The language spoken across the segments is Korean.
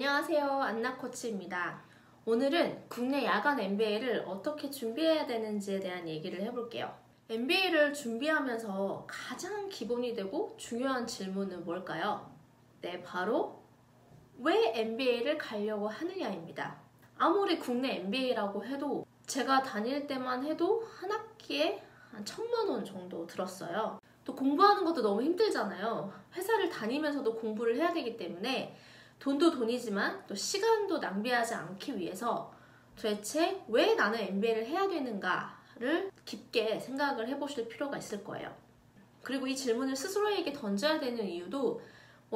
안녕하세요, 안나코치입니다. 오늘은 국내 야간 MBA를 어떻게 준비해야 되는지에 대한 얘기를 해볼게요. MBA를 준비하면서 가장 기본이 되고 중요한 질문은 뭘까요? 네, 바로 왜 MBA를 가려고 하느냐입니다. 아무리 국내 MBA라고 해도 제가 다닐 때만 해도 한 학기에 한 1,000만 원 정도 들었어요. 또 공부하는 것도 너무 힘들잖아요. 회사를 다니면서도 공부를 해야 되기 때문에 돈도 돈이지만 또 시간도 낭비하지 않기 위해서 도대체 왜 나는 MBA를 해야 되는가를 깊게 생각을 해보실 필요가 있을 거예요. 그리고 이 질문을 스스로에게 던져야 되는 이유도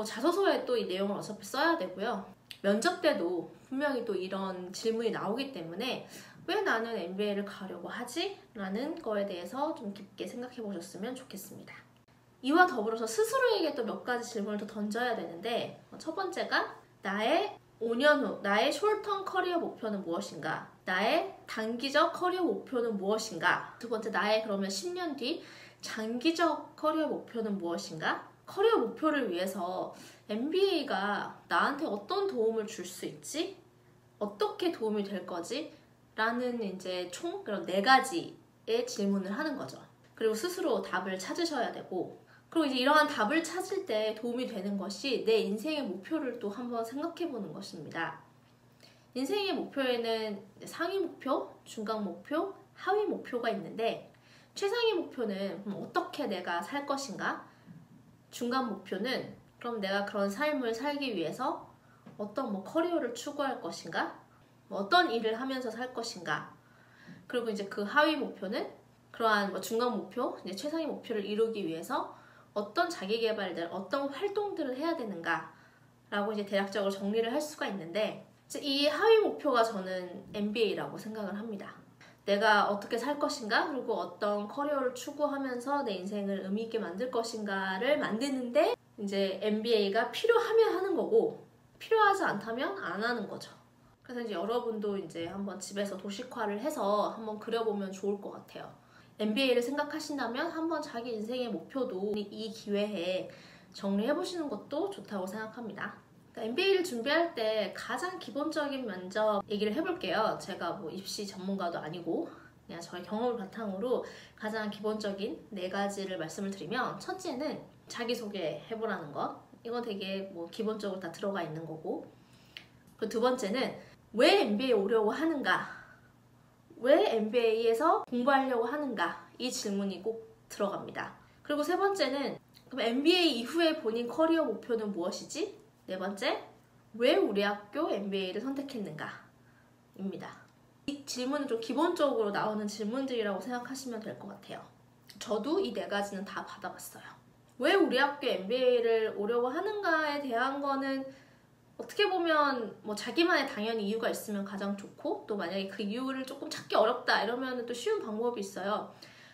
자소서에 또 이 내용을 어차피 써야 되고요. 면접 때도 분명히 또 이런 질문이 나오기 때문에 왜 나는 MBA를 가려고 하지? 라는 거에 대해서 좀 깊게 생각해 보셨으면 좋겠습니다. 이와 더불어서 스스로에게 또 몇 가지 질문을 더 던져야 되는데, 첫 번째가 나의 5년 후 나의 숄텀 커리어 목표는 무엇인가? 나의 단기적 커리어 목표는 무엇인가? 두 번째, 나의 그러면 10년 뒤 장기적 커리어 목표는 무엇인가? 커리어 목표를 위해서 MBA가 나한테 어떤 도움을 줄 수 있지? 어떻게 도움이 될 거지? 라는 이제 총 그런 4가지의 질문을 하는 거죠. 그리고 스스로 답을 찾으셔야 되고, 그리고 이제 이러한 답을 찾을 때 도움이 되는 것이 내 인생의 목표를 또 한번 생각해 보는 것입니다. 인생의 목표에는 상위 목표, 중간 목표, 하위 목표가 있는데, 최상위 목표는 어떻게 내가 살 것인가? 중간 목표는 그럼 내가 그런 삶을 살기 위해서 어떤 커리어를 추구할 것인가? 어떤 일을 하면서 살 것인가? 그리고 이제 그 하위 목표는 그러한 중간 목표, 이제 최상위 목표를 이루기 위해서 어떤 자기개발들, 어떤 활동들을 해야 되는가? 라고 이제 대략적으로 정리를 할 수가 있는데, 이 하위 목표가 저는 MBA라고 생각을 합니다. 내가 어떻게 살 것인가? 그리고 어떤 커리어를 추구하면서 내 인생을 의미 있게 만들 것인가를 만드는데 이제 MBA가 필요하면 하는 거고, 필요하지 않다면 안 하는 거죠. 그래서 이제 여러분도 이제 한번 집에서 도식화를 해서 한번 그려보면 좋을 것 같아요. MBA를 생각하신다면 한번 자기 인생의 목표도 이 기회에 정리해보시는 것도 좋다고 생각합니다. MBA를 준비할 때 가장 기본적인 면접 얘기를 해볼게요. 제가 입시 전문가도 아니고 그냥 저의 경험을 바탕으로 가장 기본적인 4가지를 말씀을 드리면, 첫째는 자기소개 해보라는 것. 이건 되게 기본적으로 다 들어가 있는 거고, 그 두 번째는 왜 MBA에 오려고 하는가? 왜 MBA에서 공부하려고 하는가? 이 질문이 꼭 들어갑니다. 그리고 세 번째는 그럼 MBA 이후에 본인 커리어 목표는 무엇이지? 네 번째, 왜 우리 학교 MBA를 선택했는가? 입니다. 이 질문은 좀 기본적으로 나오는 질문들이라고 생각하시면 될 것 같아요. 저도 이 4가지는 다 받아봤어요. 왜 우리 학교 MBA를 오려고 하는가에 대한 거는 어떻게 보면 자기만의 당연히 이유가 있으면 가장 좋고, 또 만약에 그 이유를 조금 찾기 어렵다 이러면 또 쉬운 방법이 있어요.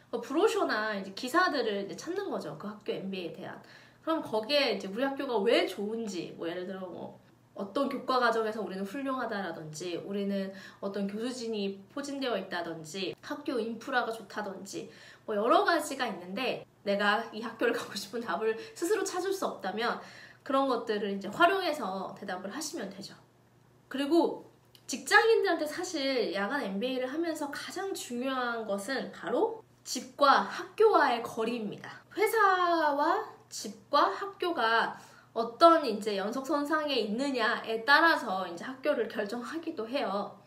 브로셔나 이제 기사들을 이제 찾는 거죠. 그 학교 MBA에 대한. 그럼 거기에 이제 우리 학교가 왜 좋은지, 예를 들어 어떤 교과 과정에서 우리는 훌륭하다라든지, 우리는 어떤 교수진이 포진되어 있다든지, 학교 인프라가 좋다든지, 여러 가지가 있는데, 내가 이 학교를 가고 싶은 답을 스스로 찾을 수 없다면 그런 것들을 이제 활용해서 대답을 하시면 되죠. 그리고 직장인들한테 사실 야간 MBA를 하면서 가장 중요한 것은 바로 집과 학교와의 거리입니다. 회사와 집과 학교가 어떤 이제 연속선상에 있느냐에 따라서 이제 학교를 결정하기도 해요.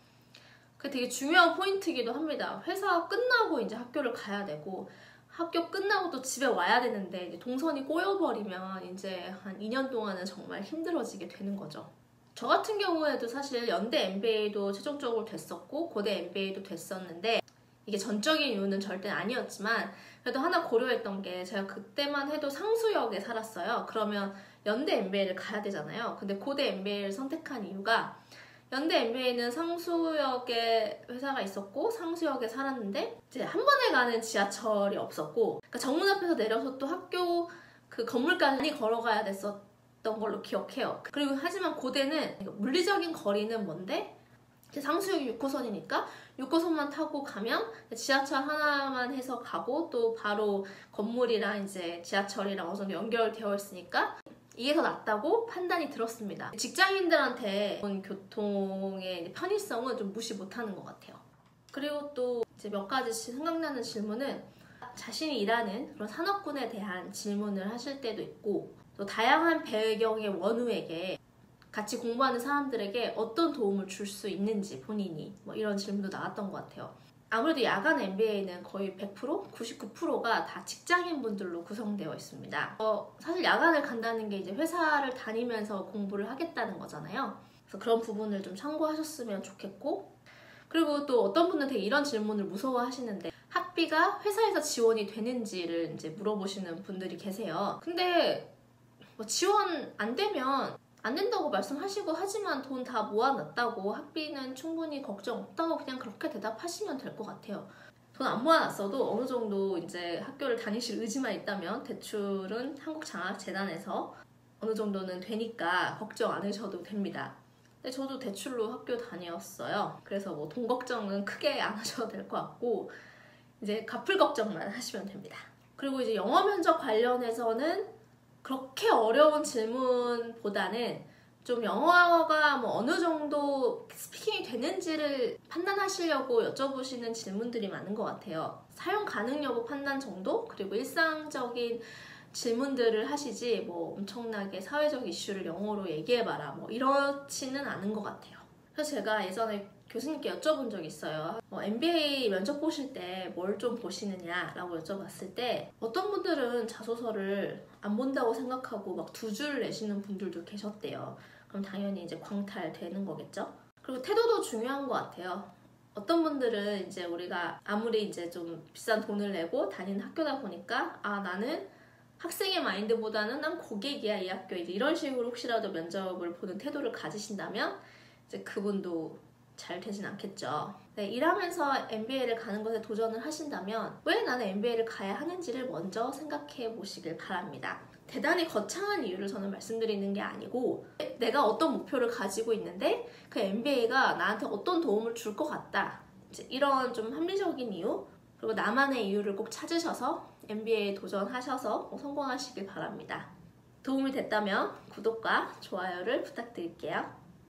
그게 되게 중요한 포인트이기도 합니다. 회사 끝나고 이제 학교를 가야 되고, 학교 끝나고 또 집에 와야 되는데 이제 동선이 꼬여버리면 이제 한 2년 동안은 정말 힘들어지게 되는 거죠. 저 같은 경우에도 사실 연대 MBA도 최종적으로 됐었고 고대 MBA도 됐었는데, 이게 전적인 이유는 절대 아니었지만 그래도 하나 고려했던 게, 제가 그때만 해도 상수역에 살았어요. 그러면 연대 MBA를 가야 되잖아요. 근데 고대 MBA를 선택한 이유가, 연대 MBA는 상수역에 회사가 있었고 상수역에 살았는데 이제 한 번에 가는 지하철이 없었고, 그러니까 정문 앞에서 내려서 또 학교 그 건물까지 걸어가야 됐었던 걸로 기억해요. 그리고 하지만 고대는 물리적인 거리는 뭔데, 상수역이 6호선이니까 6호선만 타고 가면 지하철 하나만 해서 가고, 또 바로 건물이랑 이제 지하철이랑 어느 정도 연결되어 있으니까 이게 더 낫다고 판단이 들었습니다. 직장인들한테 교통의 편의성은 좀 무시 못하는 것 같아요. 그리고 또 이제 몇 가지씩 생각나는 질문은 자신이 일하는 그런 산업군에 대한 질문을 하실 때도 있고, 또 다양한 배경의 원우에게 같이 공부하는 사람들에게 어떤 도움을 줄 수 있는지 본인이 뭐 이런 질문도 나왔던 것 같아요. 아무래도 야간 MBA는 거의 100%? 99%가 다 직장인분들로 구성되어 있습니다. 사실 야간을 간다는 게 이제 회사를 다니면서 공부를 하겠다는 거잖아요. 그래서 그런 부분을 좀 참고하셨으면 좋겠고, 그리고 또 어떤 분은 되게 이런 질문을 무서워하시는데 학비가 회사에서 지원이 되는지를 이제 물어보시는 분들이 계세요. 근데 뭐 지원 안 되면 안 된다고 말씀하시고, 하지만 돈 다 모아놨다고 학비는 충분히 걱정 없다고 그냥 그렇게 대답하시면 될 것 같아요. 돈 안 모아놨어도 어느 정도 이제 학교를 다니실 의지만 있다면 대출은 한국장학재단에서 어느 정도는 되니까 걱정 안 하셔도 됩니다. 근데 저도 대출로 학교 다녔어요. 그래서 뭐 돈 걱정은 크게 안 하셔도 될 것 같고, 이제 갚을 걱정만 하시면 됩니다. 그리고 이제 영어 면접 관련해서는 그렇게 어려운 질문보다는 좀 영어가 뭐 어느 정도 스피킹이 되는지를 판단하시려고 여쭤보시는 질문들이 많은 것 같아요. 사용 가능 여부 판단 정도? 그리고 일상적인 질문들을 하시지 뭐 엄청나게 사회적 이슈를 영어로 얘기해봐라 뭐 이렇지는 않은 것 같아요. 그래서 제가 예전에 교수님께 여쭤본 적이 있어요. MBA 면접 보실 때 뭘 좀 보시느냐라고 여쭤봤을 때 어떤 분들은 자소서를 안 본다고 생각하고 막 2줄 내시는 분들도 계셨대요. 그럼 당연히 이제 광탈되는 거겠죠? 그리고 태도도 중요한 것 같아요. 어떤 분들은 이제 우리가 아무리 이제 좀 비싼 돈을 내고 다니는 학교다 보니까 나는 학생의 마인드보다는 난 고객이야 이 학교, 이제 이런 식으로 혹시라도 면접을 보는 태도를 가지신다면 이제 그분도 잘 되진 않겠죠. 네, 일하면서 MBA를 가는 것에 도전을 하신다면 왜 나는 MBA를 가야 하는지를 먼저 생각해 보시길 바랍니다. 대단히 거창한 이유를 저는 말씀드리는 게 아니고, 내가 어떤 목표를 가지고 있는데 그 MBA가 나한테 어떤 도움을 줄 것 같다, 이제 이런 좀 합리적인 이유, 그리고 나만의 이유를 꼭 찾으셔서 MBA에 도전하셔서 성공하시길 바랍니다. 도움이 됐다면 구독과 좋아요를 부탁드릴게요.